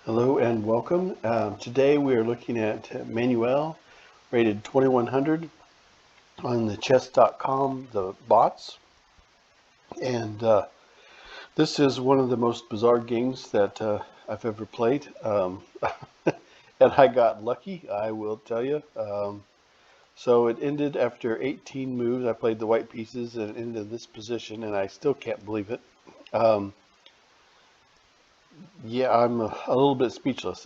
Hello and welcome. Today we are looking at Manuel, rated 2100 on the chess.com, the bots. And this is one of the most bizarre games that I've ever played. And I got lucky, I will tell you. So it ended after 18 moves. I played the white pieces and it ended in this position, and I still can't believe it. Yeah, I'm a little bit speechless.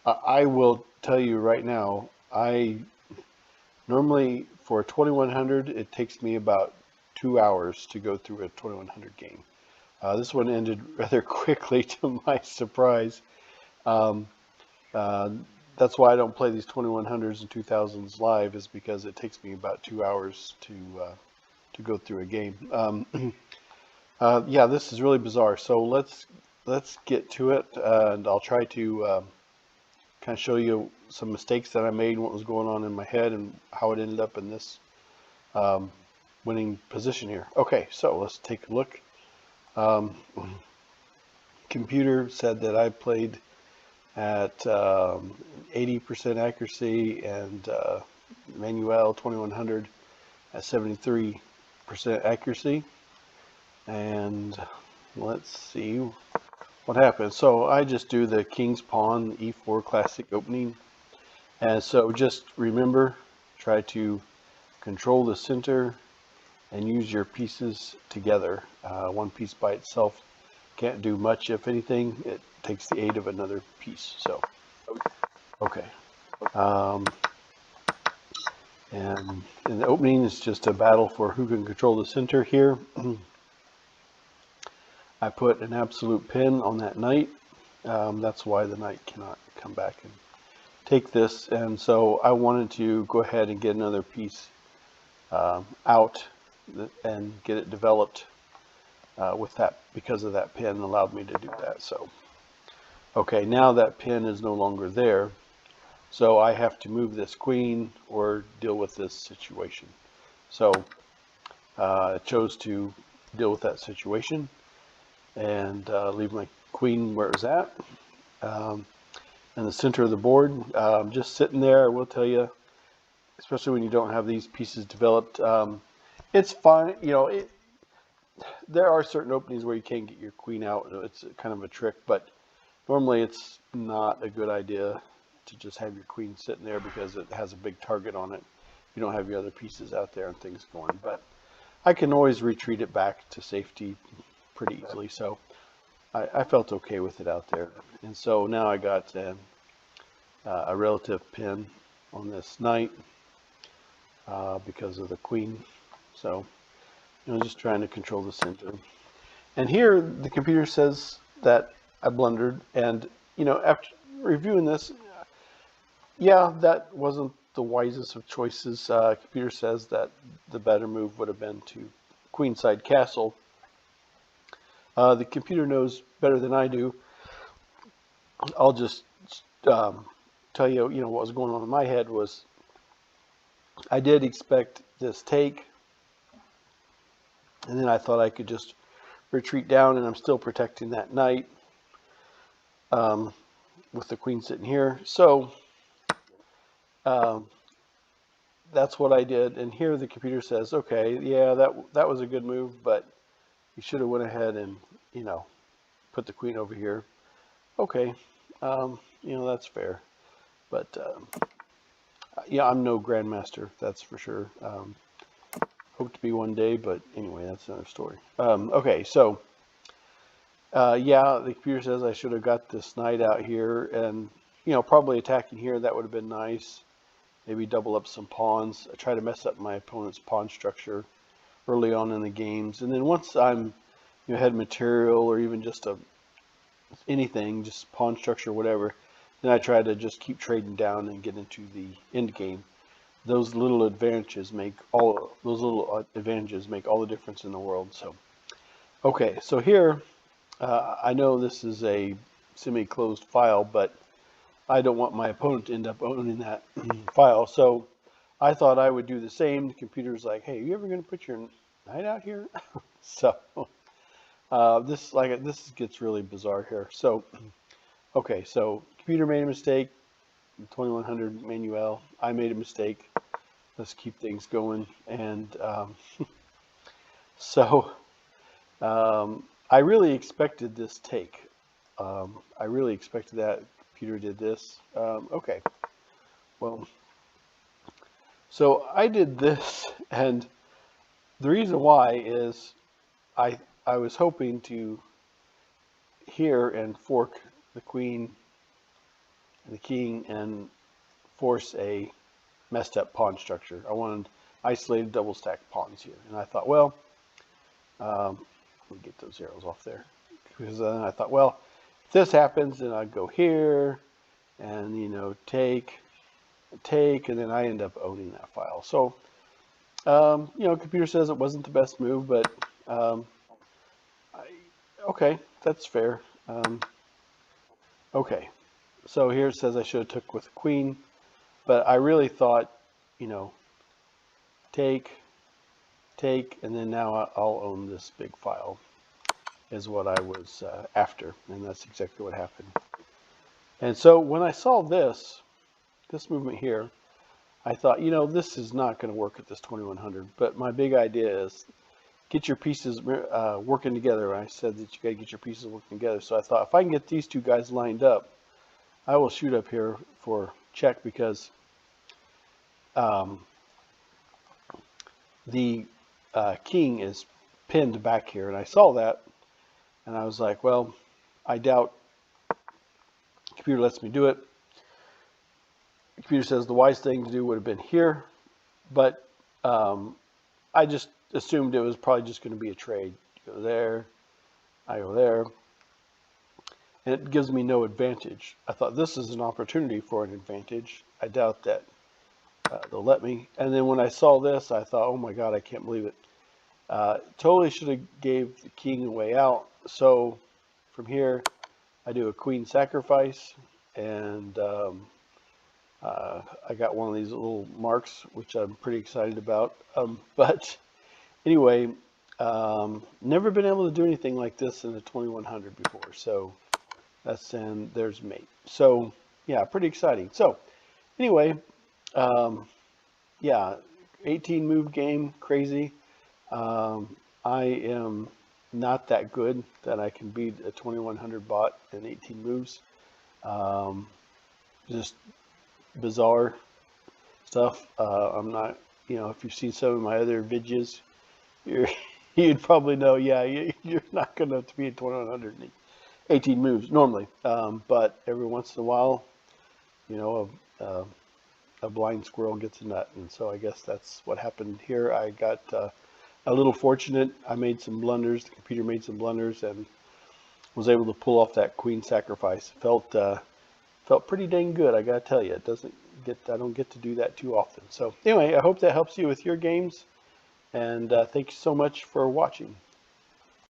I will tell you right now, I normally for a 2100, it takes me about 2 hours to go through a 2100 game. This one ended rather quickly to my surprise. Um, uh, that's why I don't play these 2100s and 2000s live, is because it takes me about 2 hours to go through a game. Yeah, this is really bizarre. So let's get to it, and I'll try to kind of show you some mistakes that I made, what was going on in my head, and how it ended up in this winning position here. Okay, so let's take a look. Computer said that I played at 80% accuracy, and Manuel 2100 at 73% accuracy. And let's see what happens. So I just do the king's pawn e4 classic opening. And so just remember, try to control the center and use your pieces together. One piece by itself can't do much. If anything, it takes the aid of another piece. So, okay. And in the opening, it's just a battle for who can control the center here. I put an absolute pin on that knight. That's why the knight cannot come back and take this. And so I wanted to go ahead and get another piece out and get it developed with that, because of that pin allowed me to do that. So, okay, now that pin is no longer there. So I have to move this queen or deal with this situation. So I chose to deal with that situation and leave my queen where it was at, in the center of the board, just sitting there. I will tell you, especially when you don't have these pieces developed, it's fine. You know, there are certain openings where you can't get your queen out. It's kind of a trick, but normally it's not a good idea to just have your queen sitting there, because it has a big target on it. You don't have your other pieces out there and things going. But I can always retreat it back to safety pretty easily, so I felt okay with it out there. And so now I got a relative pin on this knight because of the queen. So, you know, just trying to control the center. And here the computer says that I blundered, and you know, after reviewing this, yeah, that wasn't the wisest of choices. Computer says that the better move would have been to queenside castle. The computer knows better than I do. I'll just tell you, you know, what was going on in my head was I did expect this take, and then I thought I could just retreat down, and I'm still protecting that knight with the queen sitting here. So that's what I did. And here the computer says, okay, yeah, that was a good move, but you should have went ahead and, you know, put the queen over here. Okay, you know, that's fair. But yeah, I'm no grandmaster, that's for sure. Hope to be one day, but anyway, that's another story. Okay, so yeah, the computer says I should have got this knight out here, and you know, probably attacking here, that would have been nice. Maybe double up some pawns. I try to mess up my opponent's pawn structure early on in the games, and then once I'm, you know, had material, or even just anything, just pawn structure, whatever, then I try to just keep trading down and get into the end game. Those little advantages make all the difference in the world. So, okay, so here I know this is a semi-closed file, but I don't want my opponent to end up owning that file. So I thought I would do the same. The computer's like, hey, are you ever going to put your knight out here? So This gets really bizarre here. So, okay, so computer made a mistake. 2100 Manuel. I made a mistake. Let's keep things going. And so I really expected this take. I really expected that. Computer did this. Okay. Well, so I did this, and the reason why is I was hoping to here and fork the queen and the king and force a messed up pawn structure. I wanted isolated double stack pawns here, and I thought, well, let me get those arrows off there, because then I thought, well, if this happens, then I'd go here, and take, and then I end up owning that file. So, computer says it wasn't the best move, but okay, that's fair. Okay, so here it says I should have took with the queen, but I really thought, take, and then now I'll own this big file is what I was after, and that's exactly what happened. And so when I saw this movement here, I thought, this is not going to work at this 2100, but my big idea is get your pieces working together. I said that you got to get your pieces working together. So I thought if I can get these two guys lined up, I will shoot up here for check, because the king is pinned back here. And I saw that, and I was like, well, I doubt computer lets me do it. The computer says the wise thing to do would have been here, but I just assumed it was probably just going to be a trade. You go there, I go there, and it gives me no advantage. I thought this is an opportunity for an advantage. I doubt that they'll let me. And then when I saw this, I thought, oh my God, I can't believe it. Totally should have gave the king a way out. So from here, I do a queen sacrifice, and I got one of these little marks, which I'm pretty excited about. But anyway, never been able to do anything like this in a 2100 before. So and there's mate. So yeah, pretty exciting. So anyway, yeah, 18 move game, crazy. I am not that good that I can beat a 2100 bot in 18 moves. Just bizarre stuff. I'm not, if you've seen some of my other videos, you'd probably know, yeah, you're not going to be a 2100 in 18 moves normally. But every once in a while, a blind squirrel gets a nut. And so I guess that's what happened here. I got a little fortunate. I made some blunders. The computer made some blunders and was able to pull off that queen sacrifice. Felt pretty dang good, I gotta tell you. I don't get to do that too often. So anyway, I hope that helps you with your games, and thank you so much for watching.